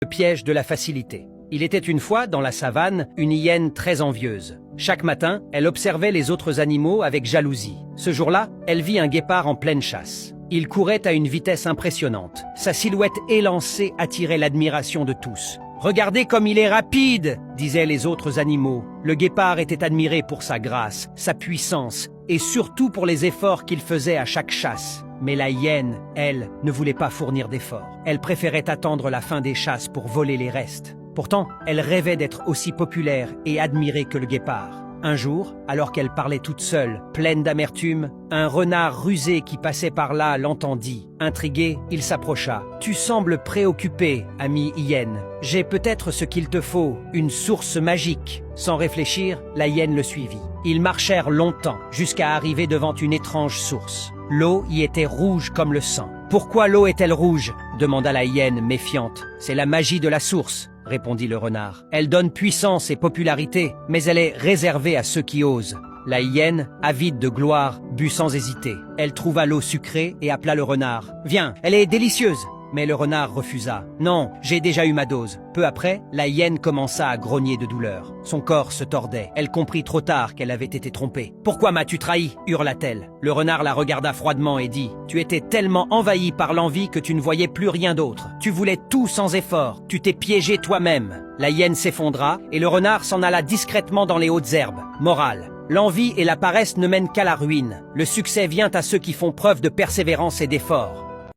Le piège de la facilité. Il était une fois, dans la savane, une hyène très envieuse. Chaque matin, elle observait les autres animaux avec jalousie. Ce jour-là, elle vit un guépard en pleine chasse. Il courait à une vitesse impressionnante. Sa silhouette élancée attirait l'admiration de tous. « Regardez comme il est rapide !» disaient les autres animaux. Le guépard était admiré pour sa grâce, sa puissance et surtout pour les efforts qu'il faisait à chaque chasse. Mais la hyène, elle, ne voulait pas fournir d'efforts. Elle préférait attendre la fin des chasses pour voler les restes. Pourtant, elle rêvait d'être aussi populaire et admirée que le guépard. Un jour, alors qu'elle parlait toute seule, pleine d'amertume, un renard rusé qui passait par là l'entendit. Intrigué, il s'approcha. « Tu sembles préoccupé, ami hyène. J'ai peut-être ce qu'il te faut, une source magique. » Sans réfléchir, la hyène le suivit. Ils marchèrent longtemps, jusqu'à arriver devant une étrange source. L'eau y était rouge comme le sang. « Pourquoi l'eau est-elle rouge ?» demanda la hyène méfiante. « C'est la magie de la source. » répondit le renard. « Elle donne puissance et popularité, mais elle est réservée à ceux qui osent. » La hyène, avide de gloire, but sans hésiter. Elle trouva l'eau sucrée et appela le renard. « Viens, elle est délicieuse !» Mais le renard refusa. « Non, j'ai déjà eu ma dose. » Peu après, la hyène commença à grogner de douleur. Son corps se tordait. Elle comprit trop tard qu'elle avait été trompée. « Pourquoi m'as-tu trahi ?» hurla-t-elle. Le renard la regarda froidement et dit « Tu étais tellement envahi par l'envie que tu ne voyais plus rien d'autre. Tu voulais tout sans effort. Tu t'es piégé toi-même. » La hyène s'effondra et le renard s'en alla discrètement dans les hautes herbes. Morale. L'envie et la paresse ne mènent qu'à la ruine. Le succès vient à ceux qui font preuve de persévérance et d'effort.